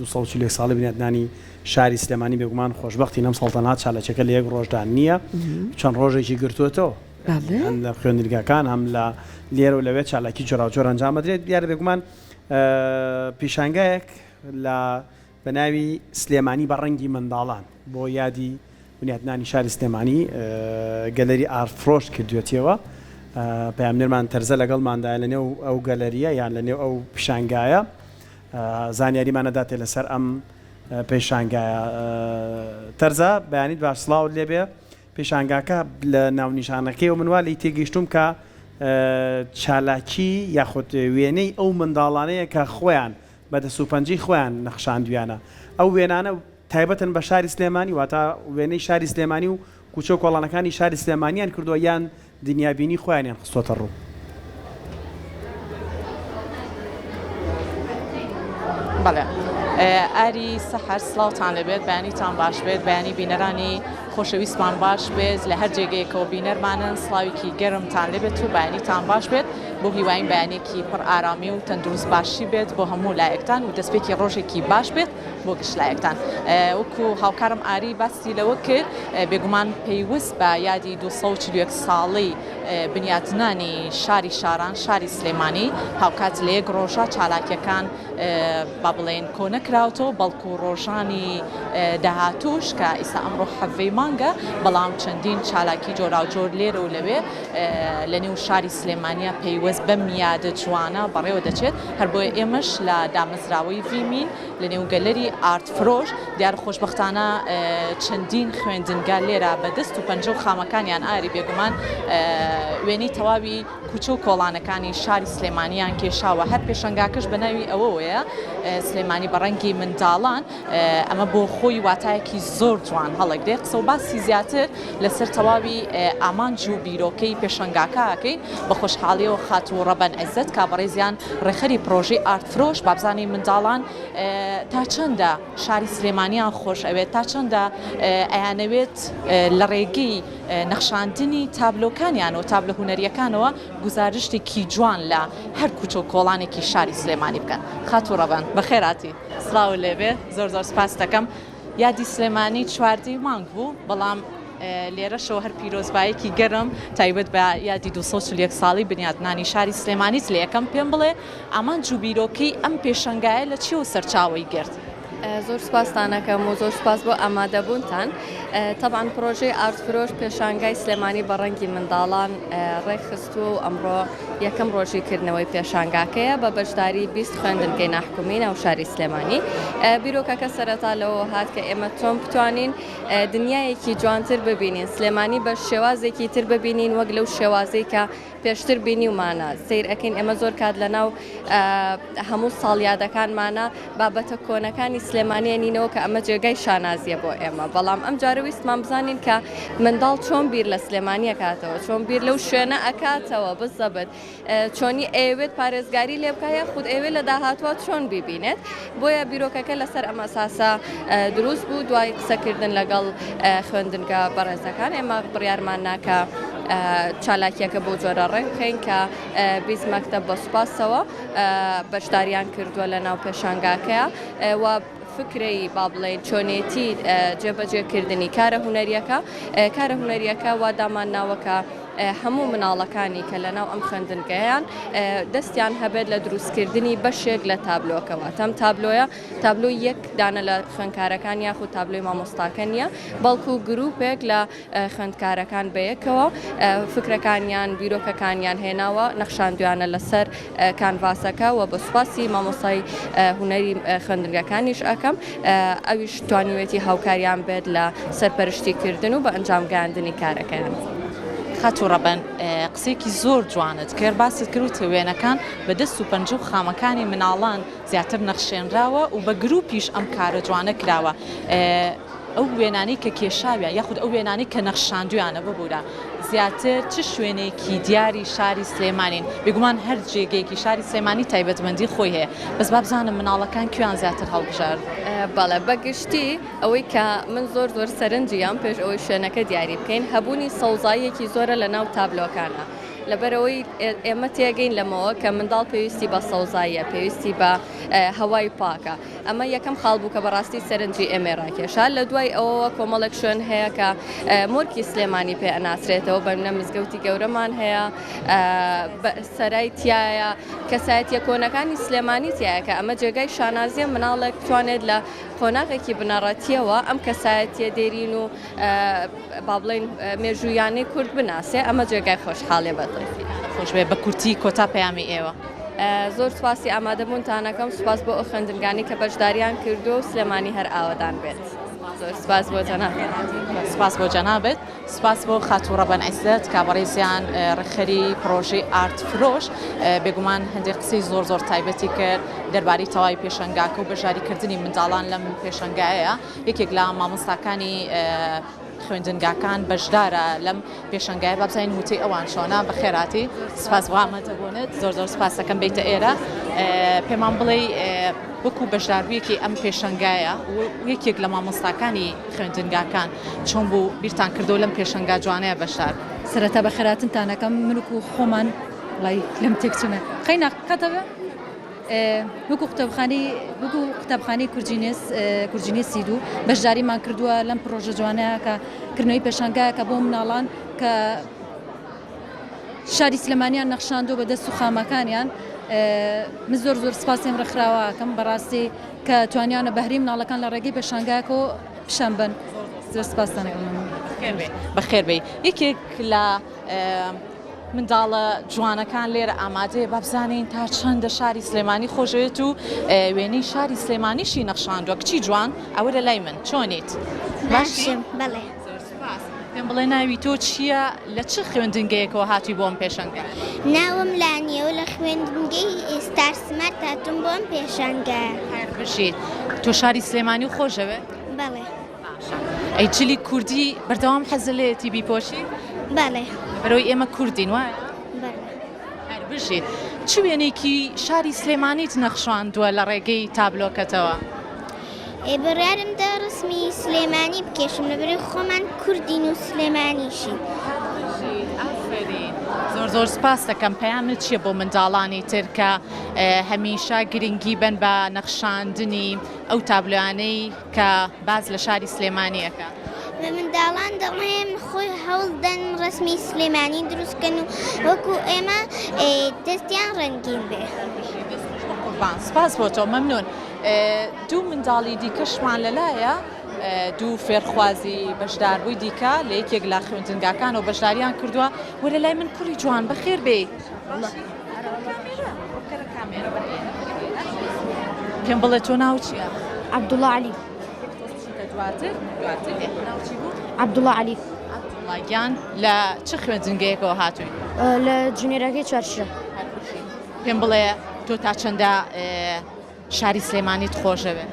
240 ساڵی بنیاتنانی شاری سلێمانی بێگومان خۆشببختی نەم سەڵتەنات چالەچەکە لە یەک ڕۆژدان نییە چەند ڕۆژێکی گرتووەتەوە هەم لە خوێندرگاکان هەم لە لێرە و لەوێت چالاکی جۆراوجۆر ئەنجام بدرێت دیارە بێگومان پیشانگایەک لە بەناوی سلێمانی بە ڕەنگی منداڵان بۆ یادی بنیاتنانی شاری سلێمانی گەلەری ئارفرۆش کردوێتیەوە پامنێرمان تەرزە لەگەڵماندایە لە نێو ئەو گەلەریە یان لە نێو ئەو پیشانگایە زانیاریمانەداتێ لەسەر ئەم پێشانگایە تەرزە بەیانیت باش سڵاو لێبێ پێشانگاکە لە ناونیشانەکەی و منوا لی تێگەیشتوم کە چالاکی یاخود وێنەی ئەو منداڵانەیە کە خۆیان بەدەسوپەنجی خۆیان نەخشاندویانە ئەو وێنانە تایبەتن بە شاری سلێمانی واتە وێنەی شاری سلێمانی و کوچە و کۆڵانەکانی شاری سلێمانیان کردووە یان دنیابینی خۆیانیان خستۆتە ڕوو بەڵێ ئاری سەحەر سڵاوتان لەبێت بەیانیتان باش بێت بەیانی بینەرانی خۆشەویستمان باش بێت لە هەر جێگەیەکەوە بینەرمانن سڵاوێکی گەرمتان لێبێت و بەیانیتان باش بێت بۆ هیواین بەیانێکی پڕ ئارامی و تەندروست باشی بێت بۆ هەموو لایەکتان و دەستپێکی ڕۆژێکی باش بێت بۆ گشت لایەکتان وەکو هاوکارم ئاری باسی لەوە کرد بێگومان پێیوەست بە یادی 240 ساڵی بنیاتنانی شاری شاران شاری سلێمانی هاوکات لە یەک ڕۆژە چالاکیەکان با بڵێن کۆنەکراوتەوە بەڵکو و ڕۆژانی داهاتوش کە ئیسا ئەمڕۆ حەڤەی مانگە بەڵام چەندین چالاکی جۆراوجۆر لێرە و لەوێ لە نێو شاری سلێمانیە پەیوەست بە میادە جوانە بەڕێوە دەچێت هەر بۆیە ئێمەش لە دامەزراوەی ڤیمین لە نێو گەلەری ئارت فرۆش دیار خۆشبەختانە چەندین خوێندنگا لێرە بەدەست و پەنجە و خامەکانیان ئاری بێگومان وێنەی تەواوی کوچە و کۆڵانەکانی شاری سلێمانیان کێشاوە هەر پێشەنگاکەش بە ناوی ئەوەیە سلێمانی بە ڕەنگی منداڵان ئەمە بۆ خۆی واتایەکی زۆر جوان هەڵەگرێ قسە و باسی زیاتر لەسەر تەواوی ئامانج و بیرۆکەی پێشەنگاکەکەین بە خۆشحاڵیەوە خات و ڕەبەن عیزت کابڕێزیان ڕێخەری پرۆژەی ئارت فرۆش بابزانەی منداڵان تا چەندە شاری سلێمانیان خۆش ئەوێت تا چەندە ئەیانەوێت لە ڕێگەی نەخشاندنی تابلۆکانیان و تابلە هونەریەکانەوە گزارشتێکی جوان لە هەر کوچە و کۆڵانێکی شاری سلێمانی بکەن خات و ڕەبەن بەخێراتی سڵاو لێبێ زۆر زۆر سپاس دەکەم یادی سلێمانی چواردەی مانگ بوو بەڵام لێرەشەوە هەر پیرۆزبایەکی گەرم تایبەت بە یادی 240 ساڵی بنیاتنانی شاری سلێمانیت لە یەکەم پێم بڵێ ئامان جوبیرۆکەی ئەم پێشەنگایە لە چی و سەرچاوی گرت زۆر سپاستانەکەم و زۆر سپاس بۆ ئامادەبوونتان طبعاً پرۆژەی ئارت فرۆش پێشانگای سلێمانی بە ڕەنگی منداڵان ڕێکخستووە و ئەمڕۆ یەکەم ڕۆژی کردنەوەی پێشانگاکەیە بە بەشداری 20 خوێندنگەی ناحکومی ناو شاری سلێمانی بیرۆکەکە سەرەتا لەوە هات کە ئێمە چۆن بتوانین دنیایەکی جوانتر ببینین سلێمانی بە شێوازێکی تر ببینین وەک لەو شێوازەی کە پێشتر بینی ومانە سیر ئەکەین ئێمە زۆر کات لەناو هەموو ساڵیادەکانمانە بابەتە کۆنەکانی سلێمانیە نینەوە کە ئەمە جێگای شانازیە بۆ ئێمە بەڵام ئەم جارە ویستمان بزانین کە منداڵ چۆن بیر لە سلێمانی ئەکاتەوە چۆن بیر لەو شوێنە ئەکاتەوە بزەبت چۆنی ئەوێت پارێزگاری لێ بکایە خود ئەوێ لە داهاتوە چۆن بیبینێت بۆیە بیرۆکەکە لەسەر ئەمە ئەساسا دروست بوو دوای قسەکردن لەگەڵ خوێندنگە بەڕێزەکان ئێمە بڕیارمان ناکە چالاکیەکە بۆ جۆرە ڕێک بکەین کە بیست مەکتەب بە سوپاسەوە بەشداریان کردووە لە ناو پێشانگاکەیە و فکرەی با بڵێن چۆنێتی جێبەجێکردنی کارە هونەریەکە وا دامان ناوەکە هەموو مناڵەکانی کە لەناو ئەم خوێندنگەیان دەستیان هەبێت لە دروستکردنی بەشێک لە تابلۆکەوە ئەم تابلۆیە تابلۆی یەک دانە لە خوێندکارەکان یاخود تابلۆی مامۆستاکە نییە بەڵکو گروپێک لە خوێندکارەکان بەیەکەوە فکرەکانیان بیرۆکەکانیان هێناوە نەخشاندویانە لەسەر کانڤاسەکە و بە سوپاسی مامۆستای هونەری خوێندنگەکانیش ئەەکەم ئەویش توانیوێتی هاوکاریان بێت لە سەرپەرشتیکردن و بە ئەنجامگاندنی کارەکەیان. خات و ڕەبەن قسێکی زۆر جوانت کرد باست کردوتە وێنەکان بە دەست و پەنجە و خامەکانی مناڵان زیاتر نەخشێنراوە و بە گروپیش ئەم کارە جوانە کراوە ئەو وێنانی کە کێشاویە یاخود ئەو وێنانی کە نەخشاندویانە ببوورە زیاتر چ شوێنێکی دیاری شاری سلێمانین بێگومان هەر جێگەیەکی شاری سلێمانی تایبەتمەندی خۆی هەیە بەس با بزانم مناڵەکان کوێیان زیاتر هەڵبژارد بەڵێ بەگشتی ئەوەی کە من زۆر سەرنجیان پێش ئەوەی شوێنەکە دیاری بکەین هەبوونی سەوزاییەکی زۆرە لە ناو تابلۆکانە لەبەرەوەی ئێمە تێگەین لەمەوە کە منداڵ پێویستی بە سەوزاییە پێویستی بە هەوای پاکە ئەمە یەکەم خاڵ بوو کە بەڕاستی سەرنجی ئێمە ڕاکێشا لە دوای ئەوەوە کۆمەڵێک شوێن هەیە کە مورکی سلێمانی پێ ئەناسرێتەوە بەرنە مزگەوتی گەورەمان هەیە سەرای تایە کەسایەتیە کۆنەکانی سلێمانی تایە کە ئەمە جێگای شانازیە مناڵێک بتوانێت لە قۆناغێکی بنەڕەتیەوە ئەم کەسایەتیە دێرین و با بڵێن مێژوویانەی کورد بناسێ ئەمە جێگای خۆشحاڵێ بەدڵی خۆش بێ بە کورتی کۆتا پەیامی ئێوە زۆر سوپاسی ئامادەبوونتانەکەم سوپاس بۆ ئەو خوێندنگانی کە بەشداریان کردو و سلێمانی هەر ئاوادان بێت زۆر سپاس بۆ جەنابێت سپاس بۆ جەنابێت سپاس بۆ خاتوو ڕەبەن عیزەت کابڕێزیان ڕێکخەری پرۆژەی ئارت فرۆش بێگومان هەندێک قسەی زۆر تایبەتی کرد دەربارەی تەواوی پێشەنگاکە و بەژاریکردنی منداڵان لەم پێشەنگایە یەکێک لە مامۆستاکانی خوێندنگاکان بەشدارە لەم پێشەنگای بابزانین وتەی ئەوان چۆنە بە خێراتی سپاس بۆ ئامادەبوونت زۆر سپاس دەکەم بیتە ئێرە پێمان بڵێ وەکو بەشدارویەکی ئەم پێشەنگایە یەکێک لە مامۆستاکانی خوێندنگاکان چۆن بوو بیرتان کردو لەم پێشەنگا جوانەیە بەشدار سەرەتا بە خێراتنتانەکەم منوک و خۆمان وڵای لەم تێکچونە خەینا کاتەوە وەکو قوتابخانەی کورجینێسی دوو بەشداریمان کردووە لەم پرۆژە جوانەیە کە کردنەوەی پێشانگایەکە بۆ مناڵان کە شاری سلێمانیان نەخشاندوو بە دەست و خامەکانیان من زۆر سپاسیم ڕێکخراوەکەم بەڕاستی کە توانیانە بەهری مناڵەکان لە ڕێگەی پێشانگایەکەوە پیشان بن زۆر سپاسدانەکەم بەخێر بێ یەکێک لە منداڵە جوانەکان لێرە ئامادەیە بابزانین تا چەندە شاری سلێمانی خۆشەوێت و وێنەی شاری سلێمانیشی نەخشاندووە کچی جوان ئەوە لە لای من چۆنیت باشم بەڵێ پێم بڵێ ناوی تۆ چییە لە چه خوێندنگەیەکەوە هاتووی بۆم پێشەنگە ناوم لانیە و لە خوێندنگەی ئێستار سمارت هاتووم بۆم پێشەنگە بشیت تۆ شاری سلێمانی و خۆشەوێ بەڵێ ئەی جلی کوردی بەردەوام حەزلێتی بیپۆشی بەڵێ بەرەوەی ئێمە کوردین وایە بەڵێ بژیت چ وێنێکی شاری سلێمانیت نەخشاندووە لە ڕێگەی تابلۆکەتەوە بڕیارم دا ڕسمی سلێمانی بکێشم لەبەرەوەی خۆمان کوردین و سلێمانیشی زۆر سپاس دەکەم پەیامت چییە بۆ منداڵانی تر کە هەمیشە گرنگی بن بە نەخشاندنی ئەو تابلۆیانەی کە باز لە شاری سلێمانیەکە بە منداڵان دەڵێم خۆی هەوڵدەن ڕسمی سلێمانی دروستکەن و وەکو ئێمە دەستیان ڕەنگین بێ سپاس بۆ تۆ مەمنون دوو منداڵی دیکەشمان لەلایە دوو فێرخوازی بەشداربووی دیکە لە یەکێک لە خوێندنگاکان و بەشداریان کردووە وەرە لای من کوڕی جوان بەخێر بێ پێم بڵێ تۆ ناو چییە؟ عەبدوڵڵا عەلی عەبدوڵڵا عەلی عەبدوڵڵاگیان لە چه خوێندنگەیەکەوە هاتووی؟ لە جونێرەکەی چوارشە پێم بڵێ تۆ تا چەندە شاری سلێمانیت خۆشەوێ؟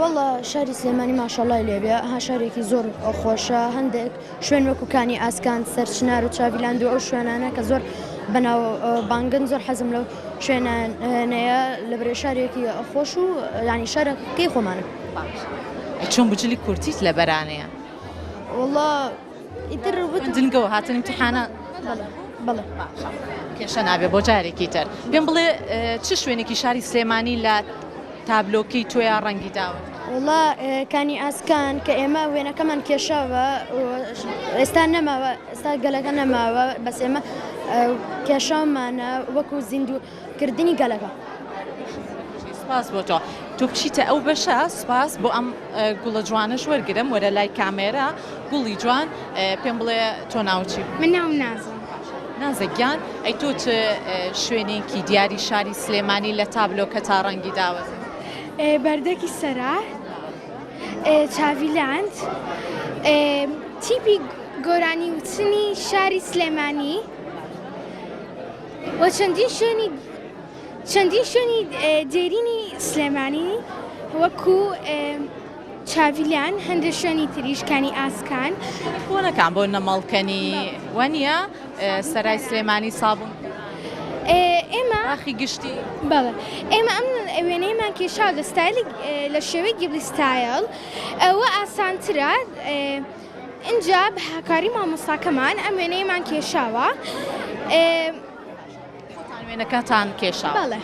وەڵا شاری سلێمانی ماشەڵای لێبێ ها شارێکی زۆر خۆشە هەندێک شوێن وەکوکانی ئاسکان سەرچنار و چاویلاند و ئەو شوێنانە کە زۆر بەناو بانگن زۆر حەزم لەو شوێنانەیە لە برێ شارێکی خۆش و ینی شارەکەی خۆمانە چۆن بجلی کورتیت لە بەرانەیە؟ وەڵا ئیتر دنگەوە هاتن امتحانە بەڵێ کێشە نابێ بۆ جارێکی تر پێم بڵێ چ شوێنێکی شاری سلێمانی لە تابلۆکەی تۆیا ڕەنگی داوە؟ وڵا کانی ئاسکان کە ئێمە وێنەکەمان کێشاوە ئێستا نەماوە ئێستا گەلەکە نەماوە بەس ئێمە کێشاومانە وەکو زیندووکردنی گەلەکە سپاس بۆ تۆ تۆ بچیتە ئەو بەشە سپاس بۆ ئەم گوڵە جوانش وەرگرم وەرە لای کامێرە گوڵی جوان پێم بڵێ تۆ ناوچی من ناوم نازم نازەگیان ئەی تۆ شوێنێکی دیاری شاری سلێمانی لە تابلۆکە تا ڕەنگی داوە بەردەکی سەرا چاویلاند تیپی گۆرانی وچنی شاری سلێمانی و چەندین شوێنی دێرینی سلێمانی وەکو چاویلان هەندێک شوێنی تریشکانی ئاسکان بۆنەکان بۆ نەمەڵکەنی وەنیە سەرای سلێمانی سابوون ئێمە ئاخی گشتی بەڵێ ئێمە ئەم وێنەیەمان کێشا لە ستایلی لە شێوەی گیبلی ستایل ئەوە ئاسانترە اینجا بە هاکاری مامۆستاکەمان ئەم وێنەیەمان کێشاوە وێنەکەتان کێشاوە بەڵێ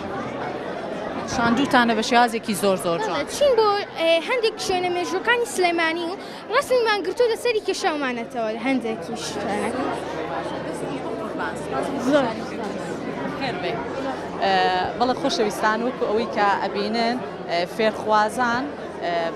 شاندووتانە بە شێوازێکی زۆر زۆر جوان چین بۆ هەندێک شوێنە مێژوەکانی سلێمانی و ڕستمیمان گرتو لەسەری کێشاومانەتەوە هەندێکی شوێنەکە زۆر بەڵێ خۆشەویستان وەکو ئەوەی کە ئەبینن فێرخوازان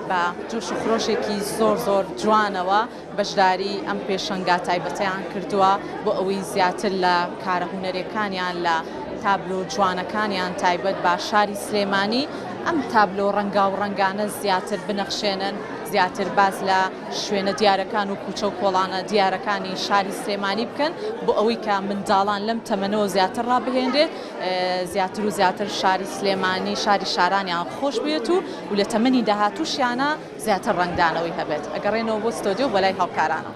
بە جوش و خرۆشێکی زۆر زۆر جوانەوە بەشداری ئەم پێشەنگا تایبەتیان کردووە بۆ ئەوەی زیاتر لە کارە هونەرەکانیان لە تابلۆ جوانەکانیان تایبەت بە شاری سلێمانی ئەم تابلۆ ڕەنگا و ڕەنگانە زیاتر بنەخشێنن زیاتر باز لە شوێنە دیارەکان و کوچە و کۆڵانە دیارەکانی شاری سلێمانی بکەن بۆ ئەوەی کە منداڵان لەم تەمەنەوە زیاتر ڕابهێنرێت زیاتر و زیاتر شاری سلێمانی شاری شارانیان خۆش بێت و لە تەمەنی داهاتووشیانە زیاتر ڕنگدانەوەی هەبێت ئەگەڕێنەوە بۆ ستۆدیۆ بەلای هاوکارانە